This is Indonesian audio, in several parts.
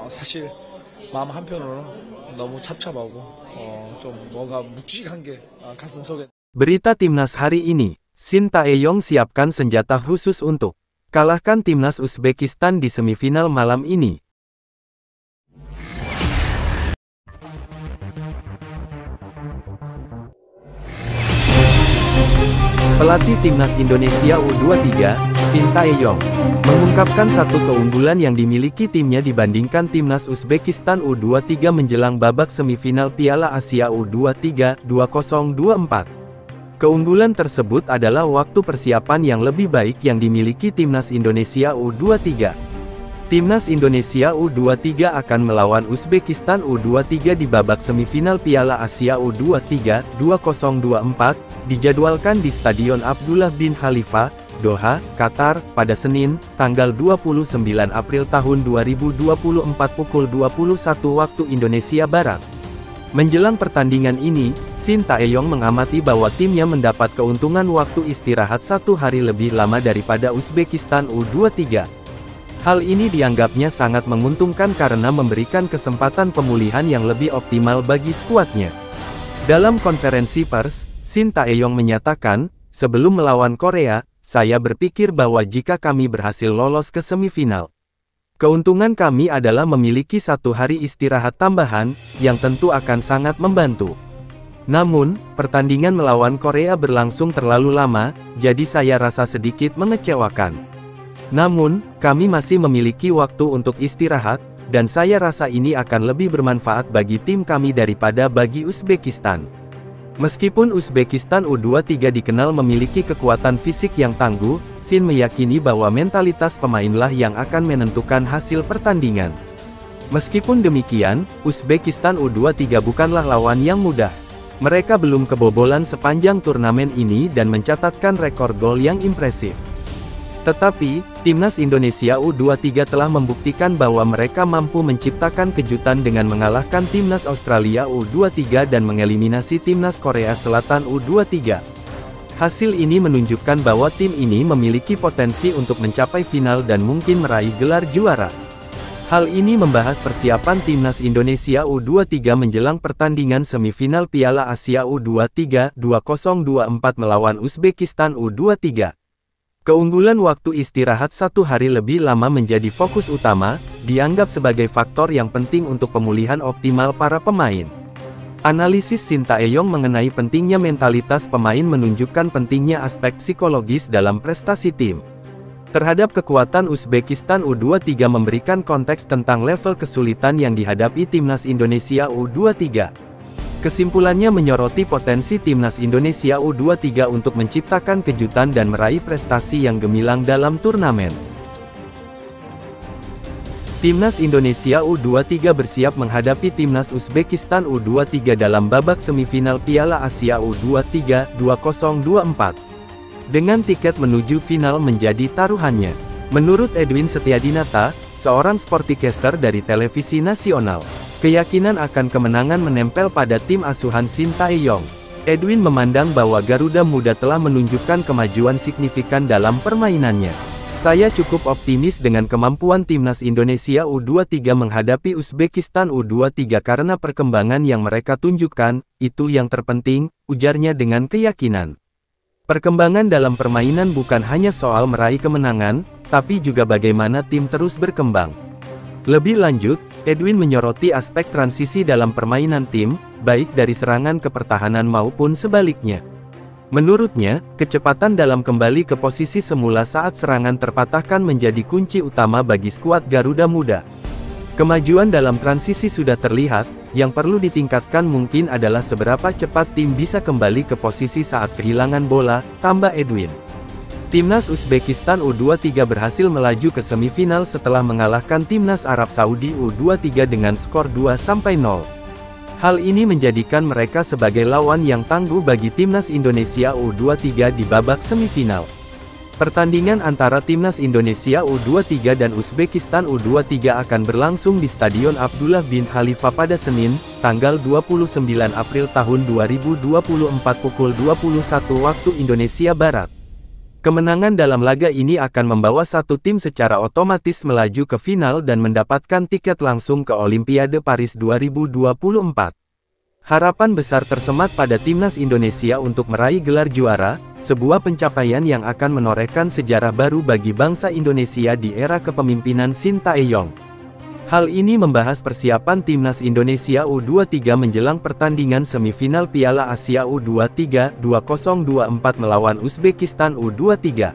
사실 마음 한편으로는 너무 착잡하고 좀 뭔가 묵직한 게 가슴속에. Berita Timnas hari ini, Shin Tae-yong siapkan senjata khusus untuk kalahkan Timnas Uzbekistan di semifinal malam ini. Pelatih Timnas Indonesia U23, Shin Tae-yong, mengungkapkan satu keunggulan yang dimiliki timnya dibandingkan Timnas Uzbekistan U23 menjelang babak semifinal Piala Asia U23 2024. Keunggulan tersebut adalah waktu persiapan yang lebih baik yang dimiliki Timnas Indonesia U23. Timnas Indonesia U23 akan melawan Uzbekistan U23 di babak semifinal Piala Asia U23 2024, dijadwalkan di Stadion Abdullah bin Khalifa, Doha, Qatar, pada Senin, tanggal 29 April tahun 2024 pukul 21 waktu Indonesia Barat. Menjelang pertandingan ini, Shin Tae-yong mengamati bahwa timnya mendapat keuntungan waktu istirahat 1 hari lebih lama daripada Uzbekistan U23. Hal ini dianggapnya sangat menguntungkan karena memberikan kesempatan pemulihan yang lebih optimal bagi skuadnya. Dalam konferensi pers, Shin Tae-yong menyatakan, "Sebelum melawan Korea, saya berpikir bahwa jika kami berhasil lolos ke semifinal, keuntungan kami adalah memiliki 1 hari istirahat tambahan, yang tentu akan sangat membantu. Namun, pertandingan melawan Korea berlangsung terlalu lama, jadi saya rasa sedikit mengecewakan. Namun, kami masih memiliki waktu untuk istirahat, dan saya rasa ini akan lebih bermanfaat bagi tim kami daripada bagi Uzbekistan." Meskipun Uzbekistan U23 dikenal memiliki kekuatan fisik yang tangguh, Shin meyakini bahwa mentalitas pemainlah yang akan menentukan hasil pertandingan. Meskipun demikian, Uzbekistan U23 bukanlah lawan yang mudah. Mereka belum kebobolan sepanjang turnamen ini dan mencatatkan rekor gol yang impresif. Tetapi, Timnas Indonesia U23 telah membuktikan bahwa mereka mampu menciptakan kejutan dengan mengalahkan Timnas Australia U23 dan mengeliminasi Timnas Korea Selatan U23. Hasil ini menunjukkan bahwa tim ini memiliki potensi untuk mencapai final dan mungkin meraih gelar juara. Hal ini membahas persiapan Timnas Indonesia U23 menjelang pertandingan semifinal Piala Asia U23 2024 melawan Uzbekistan U23. Keunggulan waktu istirahat 1 hari lebih lama menjadi fokus utama, dianggap sebagai faktor yang penting untuk pemulihan optimal para pemain. Analisis Shin Tae-yong mengenai pentingnya mentalitas pemain menunjukkan pentingnya aspek psikologis dalam prestasi tim. Terhadap kekuatan Uzbekistan U23 memberikan konteks tentang level kesulitan yang dihadapi Timnas Indonesia U23. Kesimpulannya menyoroti potensi Timnas Indonesia U23 untuk menciptakan kejutan dan meraih prestasi yang gemilang dalam turnamen. Timnas Indonesia U23 bersiap menghadapi Timnas Uzbekistan U23 dalam babak semifinal Piala Asia U23 2024. Dengan tiket menuju final menjadi taruhannya. Menurut Edwin Setiadinata, seorang sportcaster dari televisi nasional, keyakinan akan kemenangan menempel pada tim asuhan Shin Tae-yong. Edwin memandang bahwa Garuda Muda telah menunjukkan kemajuan signifikan dalam permainannya. "Saya cukup optimis dengan kemampuan Timnas Indonesia U23 menghadapi Uzbekistan U23 karena perkembangan yang mereka tunjukkan, itu yang terpenting," ujarnya dengan keyakinan. Perkembangan dalam permainan bukan hanya soal meraih kemenangan, tapi juga bagaimana tim terus berkembang. Lebih lanjut, Edwin menyoroti aspek transisi dalam permainan tim, baik dari serangan ke pertahanan maupun sebaliknya. Menurutnya, kecepatan dalam kembali ke posisi semula saat serangan terpatahkan menjadi kunci utama bagi skuad Garuda Muda. Kemajuan dalam transisi sudah terlihat, yang perlu ditingkatkan mungkin adalah seberapa cepat tim bisa kembali ke posisi saat kehilangan bola, tambah Edwin. Timnas Uzbekistan U23 berhasil melaju ke semifinal setelah mengalahkan Timnas Arab Saudi U23 dengan skor 2-0. Hal ini menjadikan mereka sebagai lawan yang tangguh bagi Timnas Indonesia U23 di babak semifinal. Pertandingan antara Timnas Indonesia U23 dan Uzbekistan U23 akan berlangsung di Stadion Abdullah bin Khalifa pada Senin, tanggal 29 April tahun 2024 pukul 21 waktu Indonesia Barat. Kemenangan dalam laga ini akan membawa satu tim secara otomatis melaju ke final dan mendapatkan tiket langsung ke Olimpiade Paris 2024. Harapan besar tersemat pada timnas Indonesia untuk meraih gelar juara, sebuah pencapaian yang akan menorehkan sejarah baru bagi bangsa Indonesia di era kepemimpinan Shin Tae-yong. Hal ini membahas persiapan timnas Indonesia U23 menjelang pertandingan semifinal Piala Asia U23 2024 melawan Uzbekistan U23.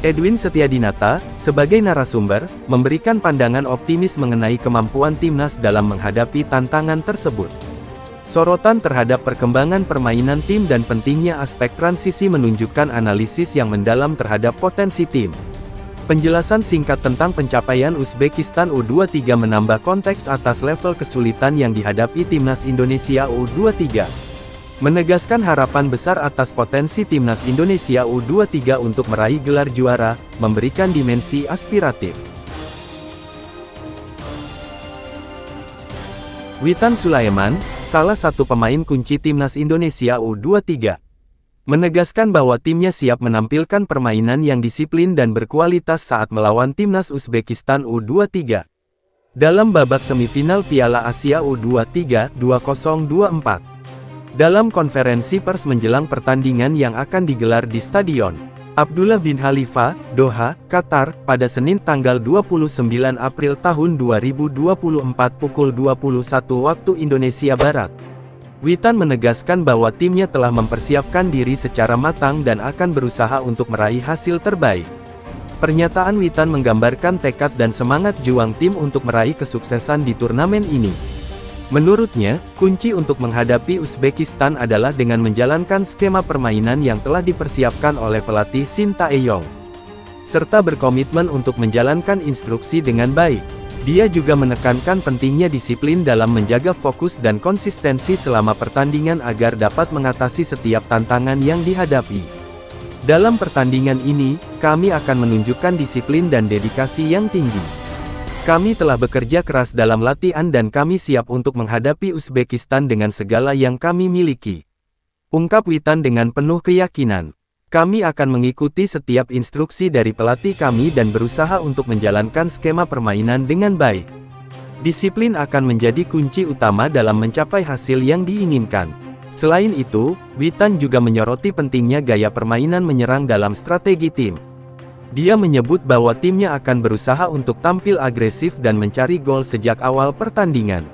Edwin Setiadinata, sebagai narasumber, memberikan pandangan optimis mengenai kemampuan timnas dalam menghadapi tantangan tersebut. Sorotan terhadap perkembangan permainan tim dan pentingnya aspek transisi menunjukkan analisis yang mendalam terhadap potensi tim. Penjelasan singkat tentang pencapaian Uzbekistan U23 menambah konteks atas level kesulitan yang dihadapi timnas Indonesia U23. Menegaskan harapan besar atas potensi timnas Indonesia U23 untuk meraih gelar juara, memberikan dimensi aspiratif. Witan Sulaiman, salah satu pemain kunci timnas Indonesia U23, menegaskan bahwa timnya siap menampilkan permainan yang disiplin dan berkualitas saat melawan timnas Uzbekistan U23 dalam babak semifinal Piala Asia U23 2024. Dalam konferensi pers menjelang pertandingan yang akan digelar di Stadion Abdullah bin Khalifa, Doha, Qatar, pada Senin tanggal 29 April tahun 2024 pukul 21 waktu Indonesia Barat. Witan menegaskan bahwa timnya telah mempersiapkan diri secara matang dan akan berusaha untuk meraih hasil terbaik. Pernyataan Witan menggambarkan tekad dan semangat juang tim untuk meraih kesuksesan di turnamen ini. Menurutnya, kunci untuk menghadapi Uzbekistan adalah dengan menjalankan skema permainan yang telah dipersiapkan oleh pelatih Shin Tae-yong, serta berkomitmen untuk menjalankan instruksi dengan baik. Dia juga menekankan pentingnya disiplin dalam menjaga fokus dan konsistensi selama pertandingan agar dapat mengatasi setiap tantangan yang dihadapi. Dalam pertandingan ini, kami akan menunjukkan disiplin dan dedikasi yang tinggi. Kami telah bekerja keras dalam latihan dan kami siap untuk menghadapi Uzbekistan dengan segala yang kami miliki, ungkap Witan dengan penuh keyakinan. Kami akan mengikuti setiap instruksi dari pelatih kami dan berusaha untuk menjalankan skema permainan dengan baik. Disiplin akan menjadi kunci utama dalam mencapai hasil yang diinginkan. Selain itu, Witan juga menyoroti pentingnya gaya permainan menyerang dalam strategi tim. Dia menyebut bahwa timnya akan berusaha untuk tampil agresif dan mencari gol sejak awal pertandingan.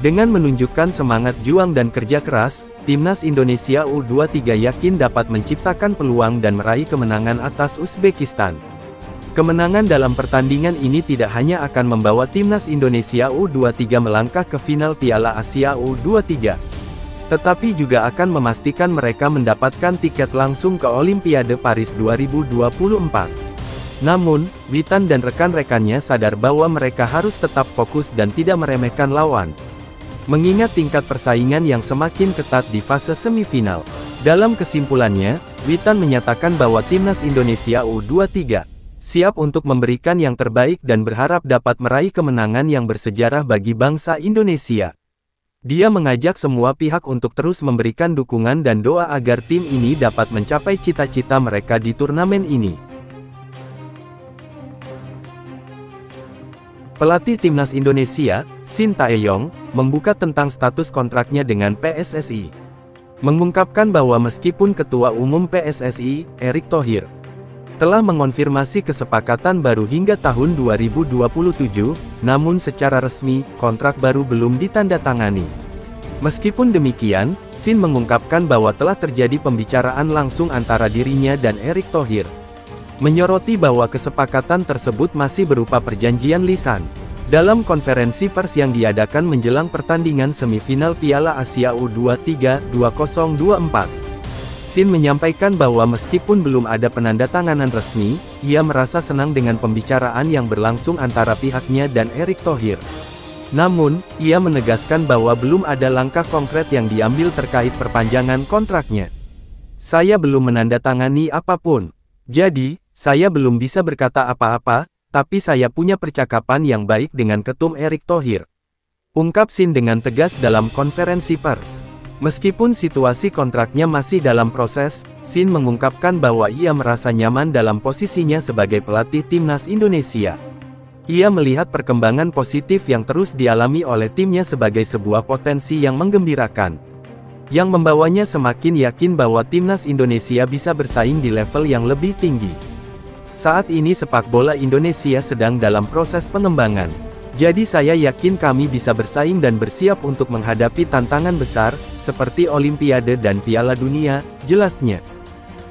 Dengan menunjukkan semangat juang dan kerja keras, timnas Indonesia U23 yakin dapat menciptakan peluang dan meraih kemenangan atas Uzbekistan. Kemenangan dalam pertandingan ini tidak hanya akan membawa timnas Indonesia U23 melangkah ke final Piala Asia U23, tetapi juga akan memastikan mereka mendapatkan tiket langsung ke Olimpiade Paris 2024. Namun, Witan dan rekan-rekannya sadar bahwa mereka harus tetap fokus dan tidak meremehkan lawan, mengingat tingkat persaingan yang semakin ketat di fase semifinal. Dalam kesimpulannya, Witan menyatakan bahwa timnas Indonesia U23 siap untuk memberikan yang terbaik dan berharap dapat meraih kemenangan yang bersejarah bagi bangsa Indonesia. Dia mengajak semua pihak untuk terus memberikan dukungan dan doa agar tim ini dapat mencapai cita-cita mereka di turnamen ini. Pelatih timnas Indonesia, Shin Tae-yong, membuka tentang status kontraknya dengan PSSI. Mengungkapkan bahwa meskipun Ketua Umum PSSI, Erick Thohir, telah mengonfirmasi kesepakatan baru hingga tahun 2027, namun secara resmi, kontrak baru belum ditandatangani. Meskipun demikian, Shin mengungkapkan bahwa telah terjadi pembicaraan langsung antara dirinya dan Erick Thohir, menyoroti bahwa kesepakatan tersebut masih berupa perjanjian lisan. Dalam konferensi pers yang diadakan menjelang pertandingan semifinal Piala Asia U23 2024, Shin menyampaikan bahwa meskipun belum ada penandatanganan resmi, ia merasa senang dengan pembicaraan yang berlangsung antara pihaknya dan Erick Thohir. Namun, ia menegaskan bahwa belum ada langkah konkret yang diambil terkait perpanjangan kontraknya. Saya belum menandatangani apapun. Jadi, saya belum bisa berkata apa-apa, tapi saya punya percakapan yang baik dengan Ketum Erick Thohir, ungkap Shin dengan tegas dalam konferensi pers. Meskipun situasi kontraknya masih dalam proses, Shin mengungkapkan bahwa ia merasa nyaman dalam posisinya sebagai pelatih timnas Indonesia. Ia melihat perkembangan positif yang terus dialami oleh timnya sebagai sebuah potensi yang menggembirakan, yang membawanya semakin yakin bahwa timnas Indonesia bisa bersaing di level yang lebih tinggi. Saat ini sepak bola Indonesia sedang dalam proses pengembangan. Jadi saya yakin kami bisa bersaing dan bersiap untuk menghadapi tantangan besar, seperti Olimpiade dan Piala Dunia, jelasnya.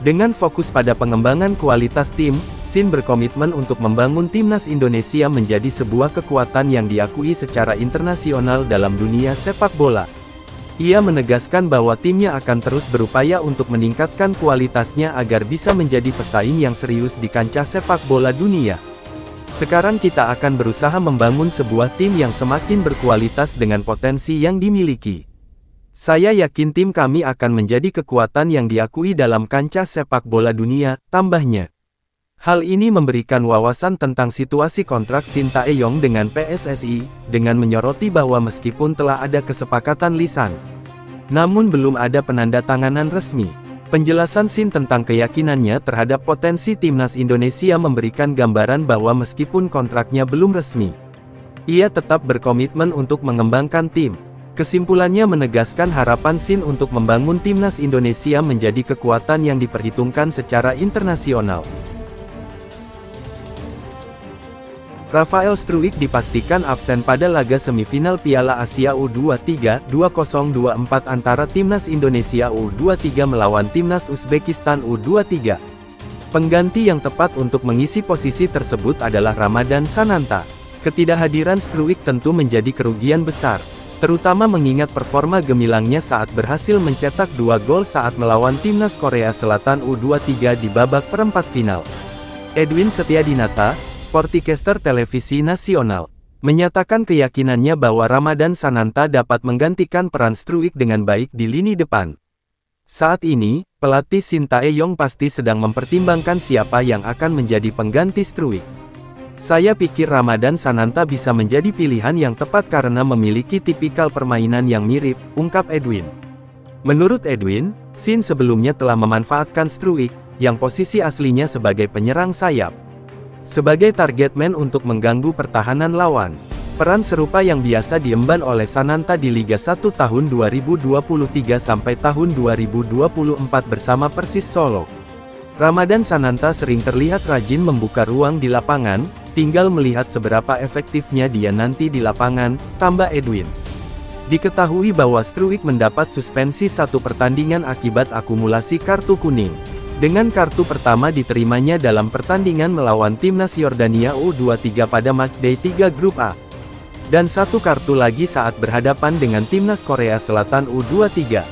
Dengan fokus pada pengembangan kualitas tim, Shin berkomitmen untuk membangun timnas Indonesia menjadi sebuah kekuatan yang diakui secara internasional dalam dunia sepak bola. Ia menegaskan bahwa timnya akan terus berupaya untuk meningkatkan kualitasnya agar bisa menjadi pesaing yang serius di kancah sepak bola dunia. Sekarang kita akan berusaha membangun sebuah tim yang semakin berkualitas dengan potensi yang dimiliki. Saya yakin tim kami akan menjadi kekuatan yang diakui dalam kancah sepak bola dunia, tambahnya. Hal ini memberikan wawasan tentang situasi kontrak Shin Tae-yong dengan PSSI, dengan menyoroti bahwa meskipun telah ada kesepakatan lisan, namun belum ada penandatanganan resmi. Penjelasan Shin tentang keyakinannya terhadap potensi timnas Indonesia memberikan gambaran bahwa meskipun kontraknya belum resmi, ia tetap berkomitmen untuk mengembangkan tim. Kesimpulannya menegaskan harapan Shin untuk membangun timnas Indonesia menjadi kekuatan yang diperhitungkan secara internasional. Rafael Struijk dipastikan absen pada laga semifinal Piala Asia U23 2024 antara timnas Indonesia U23 melawan timnas Uzbekistan U23. Pengganti yang tepat untuk mengisi posisi tersebut adalah Ramadan Sananta. Ketidakhadiran Struijk tentu menjadi kerugian besar, terutama mengingat performa gemilangnya saat berhasil mencetak 2 gol saat melawan timnas Korea Selatan U23 di babak perempat final. Edwin Setiadinata, Sporticaster Televisi Nasional, menyatakan keyakinannya bahwa Ramadan Sananta dapat menggantikan peran Struijk dengan baik di lini depan. Saat ini, pelatih Shin Tae-yong pasti sedang mempertimbangkan siapa yang akan menjadi pengganti Struijk. Saya pikir Ramadan Sananta bisa menjadi pilihan yang tepat karena memiliki tipikal permainan yang mirip, ungkap Edwin. Menurut Edwin, Shin sebelumnya telah memanfaatkan Struijk, yang posisi aslinya sebagai penyerang sayap, sebagai target man untuk mengganggu pertahanan lawan. Peran serupa yang biasa diemban oleh Sananta di Liga 1 tahun 2023 sampai tahun 2024 bersama Persis Solo. Ramadan Sananta sering terlihat rajin membuka ruang di lapangan, tinggal melihat seberapa efektifnya dia nanti di lapangan, tambah Edwin. Diketahui bahwa Struijk mendapat suspensi 1 pertandingan akibat akumulasi kartu kuning. Dengan kartu pertama diterimanya dalam pertandingan melawan timnas Yordania U23 pada matchday 3 Grup A. Dan 1 kartu lagi saat berhadapan dengan timnas Korea Selatan U23.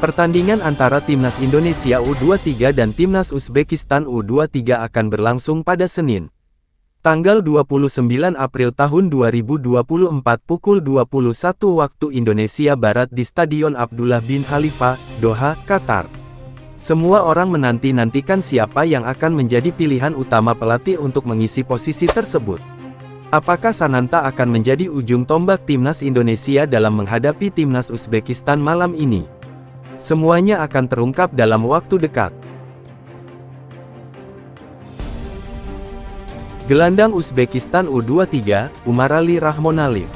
Pertandingan antara timnas Indonesia U23 dan timnas Uzbekistan U23 akan berlangsung pada Senin, tanggal 29 April tahun 2024 pukul 21 waktu Indonesia Barat di Stadion Abdullah bin Khalifa, Doha, Qatar. Semua orang menanti-nantikan siapa yang akan menjadi pilihan utama pelatih untuk mengisi posisi tersebut. Apakah Sananta akan menjadi ujung tombak timnas Indonesia dalam menghadapi timnas Uzbekistan malam ini? Semuanya akan terungkap dalam waktu dekat. Gelandang Uzbekistan U23, Umarali Rahmonaliev,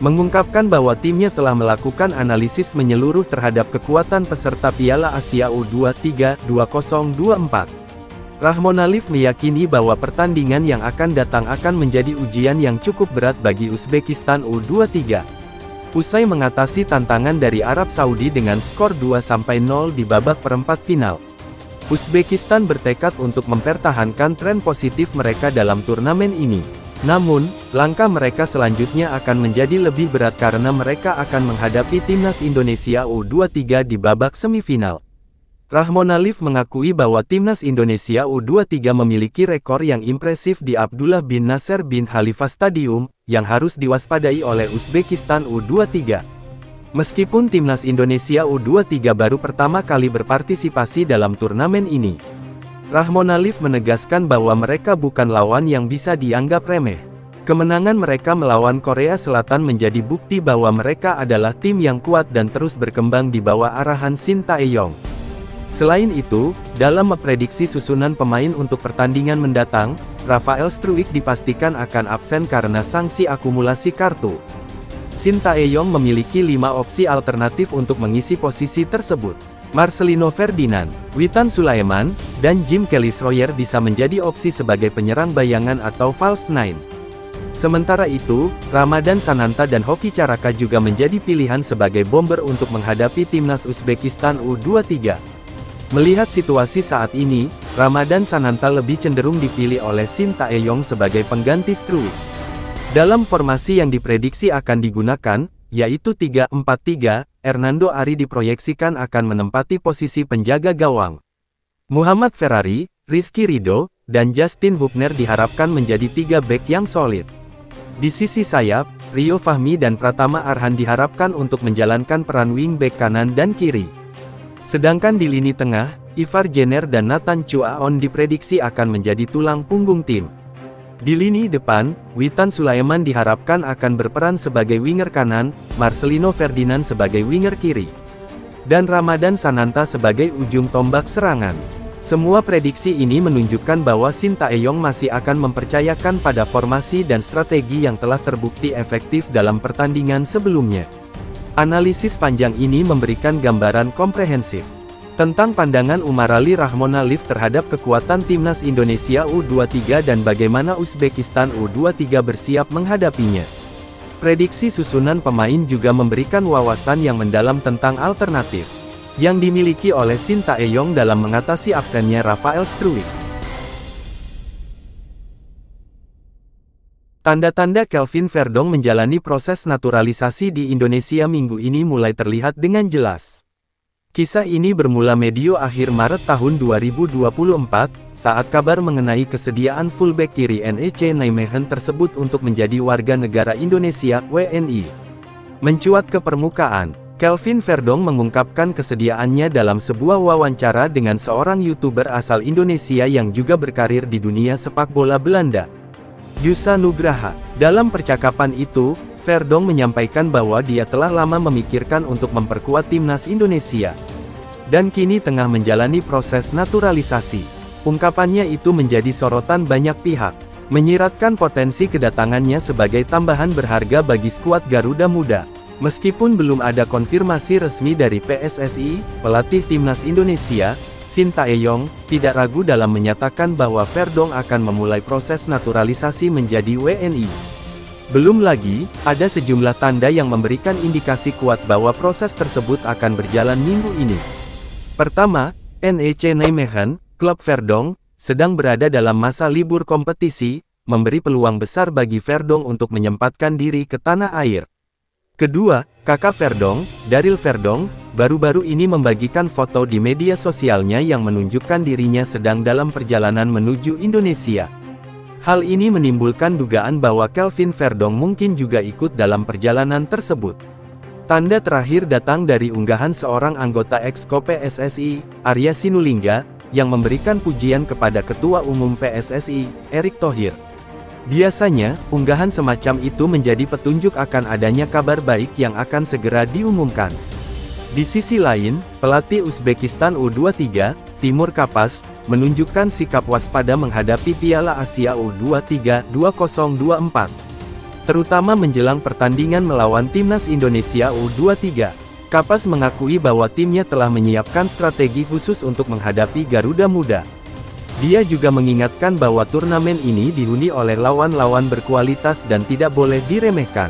mengungkapkan bahwa timnya telah melakukan analisis menyeluruh terhadap kekuatan peserta Piala Asia U23 2024. Rahmonaliev meyakini bahwa pertandingan yang akan datang akan menjadi ujian yang cukup berat bagi Uzbekistan U23. Usai mengatasi tantangan dari Arab Saudi dengan skor 2-0 di babak perempat final, Uzbekistan bertekad untuk mempertahankan tren positif mereka dalam turnamen ini. Namun, langkah mereka selanjutnya akan menjadi lebih berat karena mereka akan menghadapi timnas Indonesia U23 di babak semifinal. Rahmonaliev mengakui bahwa timnas Indonesia U23 memiliki rekor yang impresif di Abdullah bin Nasser bin Khalifa Stadium, yang harus diwaspadai oleh Uzbekistan U23. Meskipun timnas Indonesia U23 baru pertama kali berpartisipasi dalam turnamen ini, Rahmonaliev menegaskan bahwa mereka bukan lawan yang bisa dianggap remeh. Kemenangan mereka melawan Korea Selatan menjadi bukti bahwa mereka adalah tim yang kuat dan terus berkembang di bawah arahan Shin Tae-yong. Selain itu, dalam memprediksi susunan pemain untuk pertandingan mendatang, Rafael Struijk dipastikan akan absen karena sanksi akumulasi kartu. Shin Tae-yong memiliki 5 opsi alternatif untuk mengisi posisi tersebut. Marcelino Ferdinand, Witan Sulaiman, dan Jim Kelly-Schroyer bisa menjadi opsi sebagai penyerang bayangan atau false nine. Sementara itu, Ramadan Sananta dan Hoki Caraka juga menjadi pilihan sebagai bomber untuk menghadapi timnas Uzbekistan U23. Melihat situasi saat ini, Ramadan Sananta lebih cenderung dipilih oleh Shin Tae-yong sebagai pengganti Struijk. Dalam formasi yang diprediksi akan digunakan, yaitu 3-4-3, Hernando Ari diproyeksikan akan menempati posisi penjaga gawang. Muhammad Ferrari, Rizky Ridho, dan Justin Hubner diharapkan menjadi 3 bek yang solid. Di sisi sayap, Rio Fahmi dan Pratama Arhan diharapkan untuk menjalankan peran wingback kanan dan kiri. Sedangkan di lini tengah, Ivar Jenner dan Nathan Chuaon diprediksi akan menjadi tulang punggung tim. Di lini depan, Witan Sulaiman diharapkan akan berperan sebagai winger kanan, Marcelino Ferdinand sebagai winger kiri, dan Ramadan Sananta sebagai ujung tombak serangan. Semua prediksi ini menunjukkan bahwa Shin Tae-yong masih akan mempercayakan pada formasi dan strategi yang telah terbukti efektif dalam pertandingan sebelumnya. Analisis panjang ini memberikan gambaran komprehensif tentang pandangan Umarali Rahmona Live terhadap kekuatan timnas Indonesia U23 dan bagaimana Uzbekistan U23 bersiap menghadapinya. Prediksi susunan pemain juga memberikan wawasan yang mendalam tentang alternatif yang dimiliki oleh Shin Tae-yong dalam mengatasi absennya Rafael Struijk. Tanda-tanda Kelvin Verdong menjalani proses naturalisasi di Indonesia minggu ini mulai terlihat dengan jelas. Kisah ini bermula medio akhir Maret tahun 2024, saat kabar mengenai kesediaan fullback kiri NEC Nijmegen tersebut untuk menjadi warga negara Indonesia (WNI) mencuat ke permukaan. Kelvin Verdong mengungkapkan kesediaannya dalam sebuah wawancara dengan seorang YouTuber asal Indonesia yang juga berkarir di dunia sepak bola Belanda, Yusa Nugraha. Dalam percakapan itu, Verdong menyampaikan bahwa dia telah lama memikirkan untuk memperkuat timnas Indonesia, dan kini tengah menjalani proses naturalisasi. Ungkapannya itu menjadi sorotan banyak pihak, menyiratkan potensi kedatangannya sebagai tambahan berharga bagi skuad Garuda Muda. Meskipun belum ada konfirmasi resmi dari PSSI, pelatih timnas Indonesia, Shin Tae-yong, tidak ragu dalam menyatakan bahwa Verdong akan memulai proses naturalisasi menjadi WNI. Belum lagi, ada sejumlah tanda yang memberikan indikasi kuat bahwa proses tersebut akan berjalan minggu ini. Pertama, NEC Nijmegen, klub Verdong, sedang berada dalam masa libur kompetisi, memberi peluang besar bagi Verdong untuk menyempatkan diri ke tanah air. Kedua, kakak Verdong, Daryl Verdong, baru-baru ini membagikan foto di media sosialnya yang menunjukkan dirinya sedang dalam perjalanan menuju Indonesia. Hal ini menimbulkan dugaan bahwa Kelvin Verdong mungkin juga ikut dalam perjalanan tersebut. Tanda terakhir datang dari unggahan seorang anggota Exco PSSI, Arya Sinulinga, yang memberikan pujian kepada Ketua Umum PSSI, Erick Thohir. Biasanya, unggahan semacam itu menjadi petunjuk akan adanya kabar baik yang akan segera diumumkan. Di sisi lain, pelatih Uzbekistan U23, Timur Kapas, menunjukkan sikap waspada menghadapi Piala Asia U23 2024. Terutama menjelang pertandingan melawan timnas Indonesia U23. Kapas mengakui bahwa timnya telah menyiapkan strategi khusus untuk menghadapi Garuda Muda. Dia juga mengingatkan bahwa turnamen ini dihuni oleh lawan-lawan berkualitas dan tidak boleh diremehkan.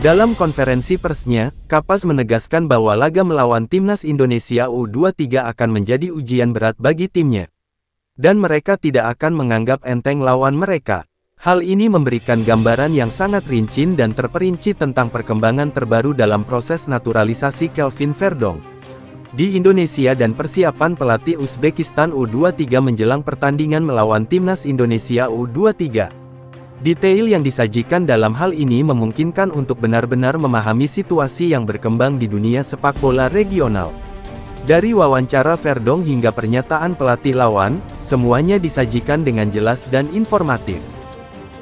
Dalam konferensi persnya, Kapas menegaskan bahwa laga melawan timnas Indonesia U23 akan menjadi ujian berat bagi timnya, dan mereka tidak akan menganggap enteng lawan mereka. Hal ini memberikan gambaran yang sangat rinci dan terperinci tentang perkembangan terbaru dalam proses naturalisasi Kelvin Verdong di Indonesia dan persiapan pelatih Uzbekistan U23 menjelang pertandingan melawan timnas Indonesia U23. Detail yang disajikan dalam hal ini memungkinkan untuk benar-benar memahami situasi yang berkembang di dunia sepak bola regional. Dari wawancara Verdong hingga pernyataan pelatih lawan, semuanya disajikan dengan jelas dan informatif.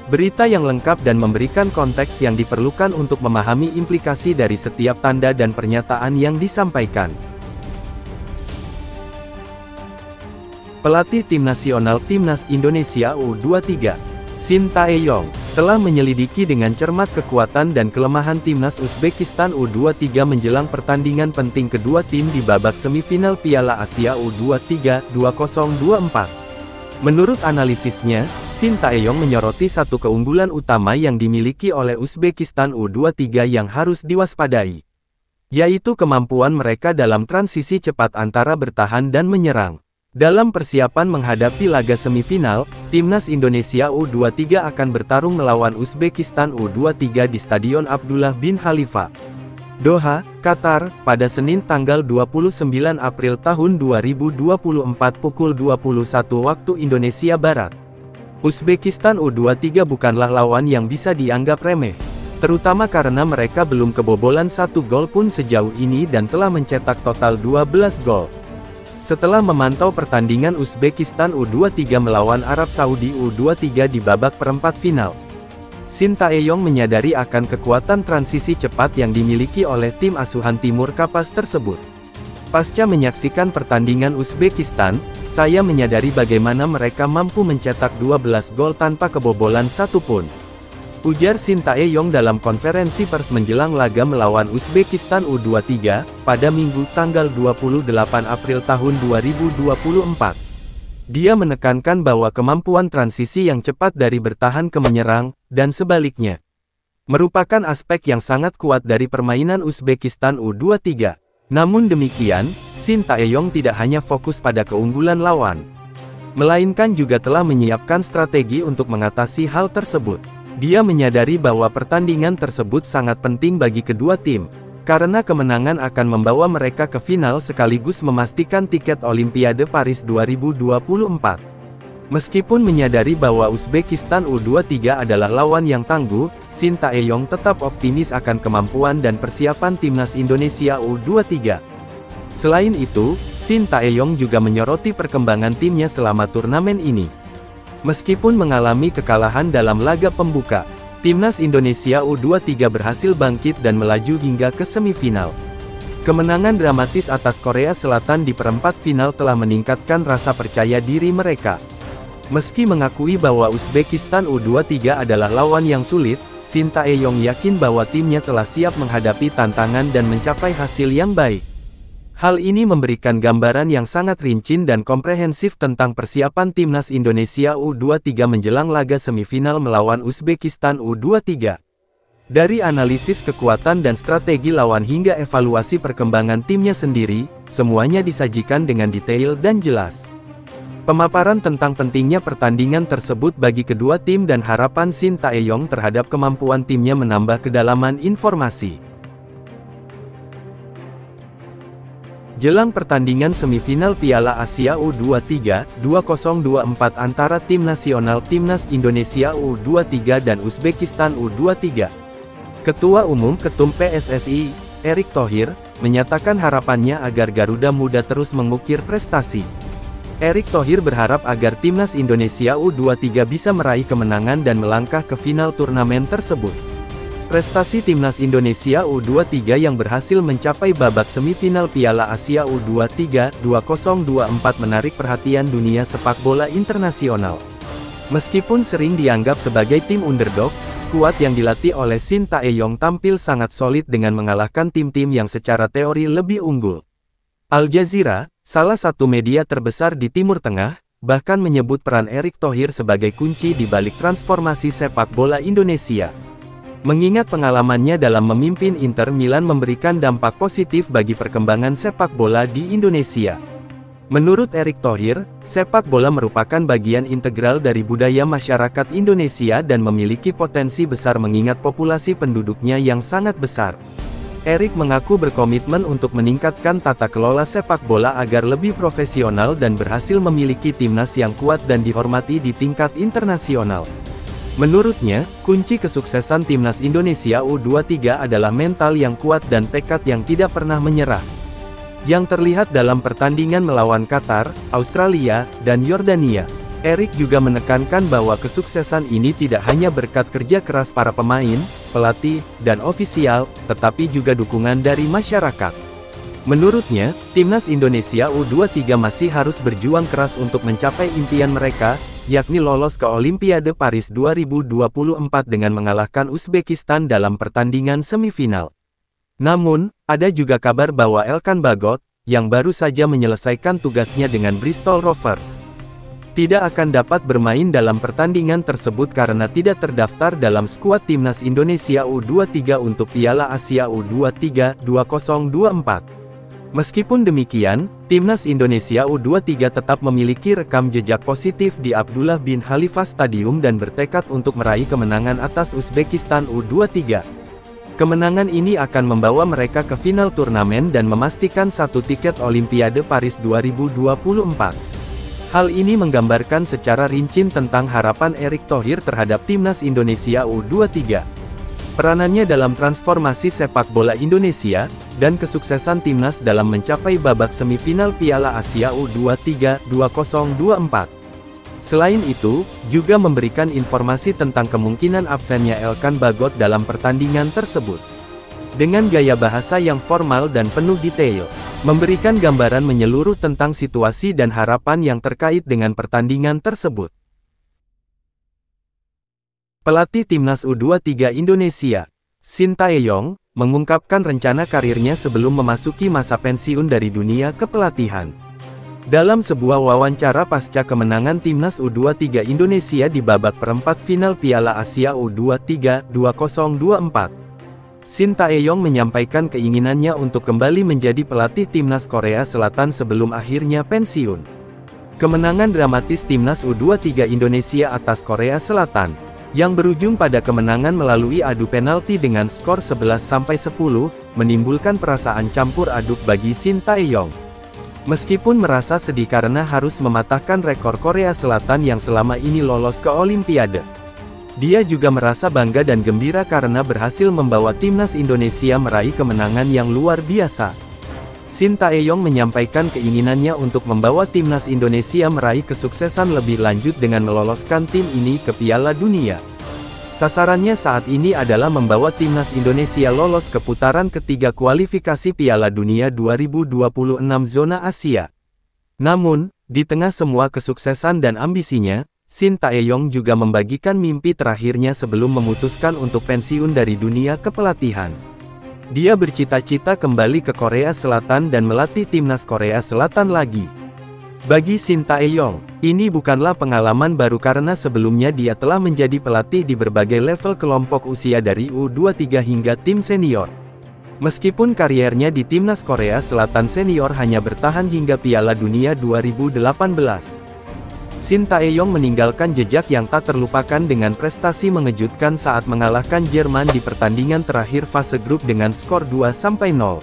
Berita yang lengkap dan memberikan konteks yang diperlukan untuk memahami implikasi dari setiap tanda dan pernyataan yang disampaikan. Pelatih Tim Nasional Timnas Indonesia U23, Shin Tae-yong, telah menyelidiki dengan cermat kekuatan dan kelemahan Timnas Uzbekistan U23 menjelang pertandingan penting kedua tim di babak semifinal Piala Asia U23 2024. Menurut analisisnya, Shin Tae-yong menyoroti satu keunggulan utama yang dimiliki oleh Uzbekistan U23 yang harus diwaspadai, yaitu kemampuan mereka dalam transisi cepat antara bertahan dan menyerang. Dalam persiapan menghadapi laga semifinal, Timnas Indonesia U23 akan bertarung melawan Uzbekistan U23 di Stadion Abdullah bin Khalifa, Doha, Qatar, pada Senin tanggal 29 April tahun 2024 pukul 21 waktu Indonesia Barat. Uzbekistan U23 bukanlah lawan yang bisa dianggap remeh, terutama karena mereka belum kebobolan satu gol pun sejauh ini dan telah mencetak total 12 gol. Setelah memantau pertandingan Uzbekistan U23 melawan Arab Saudi U23 di babak perempat final, Shin Tae-yong menyadari akan kekuatan transisi cepat yang dimiliki oleh tim asuhan Timur Kapas tersebut. Pasca menyaksikan pertandingan Uzbekistan, saya menyadari bagaimana mereka mampu mencetak 12 gol tanpa kebobolan satupun, ujar Shin Tae-yong dalam konferensi pers menjelang laga melawan Uzbekistan U23, pada Minggu tanggal 28 April tahun 2024. Dia menekankan bahwa kemampuan transisi yang cepat dari bertahan ke menyerang, dan sebaliknya, merupakan aspek yang sangat kuat dari permainan Uzbekistan U23. Namun demikian, Shin Tae-yong tidak hanya fokus pada keunggulan lawan, melainkan juga telah menyiapkan strategi untuk mengatasi hal tersebut. Dia menyadari bahwa pertandingan tersebut sangat penting bagi kedua tim, karena kemenangan akan membawa mereka ke final sekaligus memastikan tiket Olimpiade Paris 2024. Meskipun menyadari bahwa Uzbekistan U23 adalah lawan yang tangguh, Shin Tae-yong tetap optimis akan kemampuan dan persiapan Timnas Indonesia U23. Selain itu, Shin Tae-yong juga menyoroti perkembangan timnya selama turnamen ini. Meskipun mengalami kekalahan dalam laga pembuka, Timnas Indonesia U23 berhasil bangkit dan melaju hingga ke semifinal. Kemenangan dramatis atas Korea Selatan di perempat final telah meningkatkan rasa percaya diri mereka. Meski mengakui bahwa Uzbekistan U23 adalah lawan yang sulit, Shin Tae-yong yakin bahwa timnya telah siap menghadapi tantangan dan mencapai hasil yang baik. Hal ini memberikan gambaran yang sangat rinci dan komprehensif tentang persiapan Timnas Indonesia U23 menjelang laga semifinal melawan Uzbekistan U23. Dari analisis kekuatan dan strategi lawan hingga evaluasi perkembangan timnya sendiri, semuanya disajikan dengan detail dan jelas. Pemaparan tentang pentingnya pertandingan tersebut bagi kedua tim dan harapan Shin Tae-yong terhadap kemampuan timnya menambah kedalaman informasi. Jelang pertandingan semifinal Piala Asia U23 2024 antara Tim Nasional Timnas Indonesia U23 dan Uzbekistan U23, Ketua Umum Ketum PSSI, Erick Thohir, menyatakan harapannya agar Garuda Muda terus mengukir prestasi. Erick Thohir berharap agar Timnas Indonesia U23 bisa meraih kemenangan dan melangkah ke final turnamen tersebut. Prestasi Timnas Indonesia U23 yang berhasil mencapai babak semifinal Piala Asia U23 2024 menarik perhatian dunia sepak bola internasional. Meskipun sering dianggap sebagai tim underdog, skuad yang dilatih oleh Shin Tae-yong tampil sangat solid dengan mengalahkan tim-tim yang secara teori lebih unggul. Al Jazeera, salah satu media terbesar di Timur Tengah, bahkan menyebut peran Erick Thohir sebagai kunci di balik transformasi sepak bola Indonesia. Mengingat pengalamannya dalam memimpin Inter Milan memberikan dampak positif bagi perkembangan sepak bola di Indonesia. Menurut Erick Thohir, sepak bola merupakan bagian integral dari budaya masyarakat Indonesia dan memiliki potensi besar mengingat populasi penduduknya yang sangat besar. Erick mengaku berkomitmen untuk meningkatkan tata kelola sepak bola agar lebih profesional dan berhasil memiliki timnas yang kuat dan dihormati di tingkat internasional. Menurutnya, kunci kesuksesan Timnas Indonesia U23 adalah mental yang kuat dan tekad yang tidak pernah menyerah, yang terlihat dalam pertandingan melawan Qatar, Australia, dan Yordania. Erik juga menekankan bahwa kesuksesan ini tidak hanya berkat kerja keras para pemain, pelatih, dan ofisial, tetapi juga dukungan dari masyarakat. Menurutnya, Timnas Indonesia U23 masih harus berjuang keras untuk mencapai impian mereka, yakni lolos ke Olimpiade Paris 2024 dengan mengalahkan Uzbekistan dalam pertandingan semifinal. Namun, ada juga kabar bahwa Elkan Bagot, yang baru saja menyelesaikan tugasnya dengan Bristol Rovers, tidak akan dapat bermain dalam pertandingan tersebut karena tidak terdaftar dalam skuad Timnas Indonesia U23 untuk Piala Asia U23 2024. Meskipun demikian, Timnas Indonesia U23 tetap memiliki rekam jejak positif di Abdullah bin Khalifa Stadium dan bertekad untuk meraih kemenangan atas Uzbekistan U23. Kemenangan ini akan membawa mereka ke final turnamen dan memastikan satu tiket Olimpiade Paris 2024. Hal ini menggambarkan secara rinci tentang harapan Erick Thohir terhadap Timnas Indonesia U23. Peranannya dalam transformasi sepak bola Indonesia, dan kesuksesan Timnas dalam mencapai babak semifinal Piala Asia U23 2024. Selain itu, juga memberikan informasi tentang kemungkinan absennya Elkan Bagot dalam pertandingan tersebut. Dengan gaya bahasa yang formal dan penuh detail, memberikan gambaran menyeluruh tentang situasi dan harapan yang terkait dengan pertandingan tersebut. Pelatih Timnas U23 Indonesia, Shin Tae-yong, mengungkapkan rencana karirnya sebelum memasuki masa pensiun dari dunia kepelatihan. Dalam sebuah wawancara pasca kemenangan Timnas U23 Indonesia di babak perempat final Piala Asia U23 2024, Shin Tae-yong menyampaikan keinginannya untuk kembali menjadi pelatih Timnas Korea Selatan sebelum akhirnya pensiun. Kemenangan dramatis Timnas U23 Indonesia atas Korea Selatan, yang berujung pada kemenangan melalui adu penalti dengan skor 11-10, menimbulkan perasaan campur aduk bagi Shin Tae-yong. Meskipun merasa sedih karena harus mematahkan rekor Korea Selatan yang selama ini lolos ke Olimpiade, dia juga merasa bangga dan gembira karena berhasil membawa Timnas Indonesia meraih kemenangan yang luar biasa. Shin Tae-yong menyampaikan keinginannya untuk membawa Timnas Indonesia meraih kesuksesan lebih lanjut dengan meloloskan tim ini ke Piala Dunia. Sasarannya saat ini adalah membawa Timnas Indonesia lolos ke putaran ketiga kualifikasi Piala Dunia 2026 zona Asia. Namun, di tengah semua kesuksesan dan ambisinya, Shin Tae-yong juga membagikan mimpi terakhirnya sebelum memutuskan untuk pensiun dari dunia kepelatihan. Dia bercita-cita kembali ke Korea Selatan dan melatih Timnas Korea Selatan lagi. Bagi Shin Tae-yong, ini bukanlah pengalaman baru karena sebelumnya dia telah menjadi pelatih di berbagai level kelompok usia dari U23 hingga tim senior. Meskipun kariernya di Timnas Korea Selatan senior hanya bertahan hingga Piala Dunia 2018. Shin Tae-yong meninggalkan jejak yang tak terlupakan dengan prestasi mengejutkan saat mengalahkan Jerman di pertandingan terakhir fase grup dengan skor 2-0.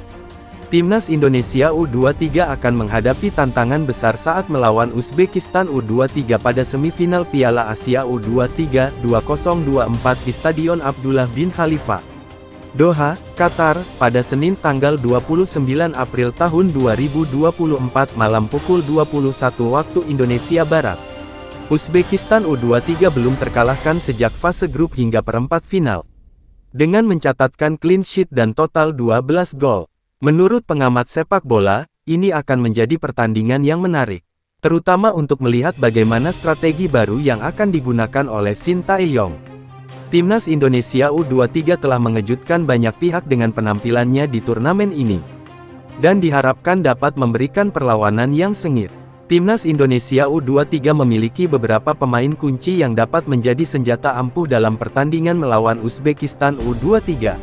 Timnas Indonesia U23 akan menghadapi tantangan besar saat melawan Uzbekistan U23 pada semifinal Piala Asia U23 2024 di Stadion Abdullah bin Khalifa, Doha, Qatar, pada Senin tanggal 29 April tahun 2024 malam pukul 21 waktu Indonesia Barat. Uzbekistan U23 belum terkalahkan sejak fase grup hingga perempat final, dengan mencatatkan clean sheet dan total 12 gol. Menurut pengamat sepak bola, ini akan menjadi pertandingan yang menarik, terutama untuk melihat bagaimana strategi baru yang akan digunakan oleh Shin Tae-yong. Timnas Indonesia U23 telah mengejutkan banyak pihak dengan penampilannya di turnamen ini, dan diharapkan dapat memberikan perlawanan yang sengit. Timnas Indonesia U23 memiliki beberapa pemain kunci yang dapat menjadi senjata ampuh dalam pertandingan melawan Uzbekistan U23.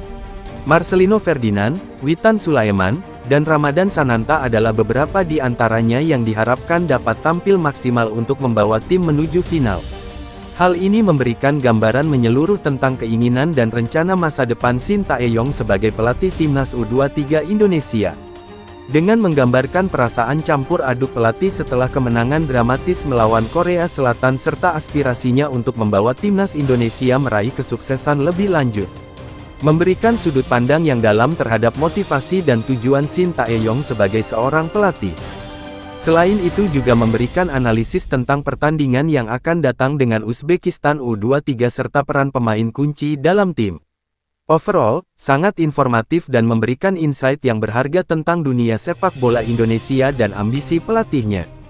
Marcelino Ferdinand, Witan Sulaiman, dan Ramadan Sananta adalah beberapa di antaranya yang diharapkan dapat tampil maksimal untuk membawa tim menuju final. Hal ini memberikan gambaran menyeluruh tentang keinginan dan rencana masa depan Shin Tae-yong sebagai pelatih Timnas U23 Indonesia. Dengan menggambarkan perasaan campur aduk pelatih setelah kemenangan dramatis melawan Korea Selatan serta aspirasinya untuk membawa Timnas Indonesia meraih kesuksesan lebih lanjut. Memberikan sudut pandang yang dalam terhadap motivasi dan tujuan Shin Tae-yong sebagai seorang pelatih. Selain itu juga memberikan analisis tentang pertandingan yang akan datang dengan Uzbekistan U23 serta peran pemain kunci dalam tim. Overall, sangat informatif dan memberikan insight yang berharga tentang dunia sepak bola Indonesia dan ambisi pelatihnya.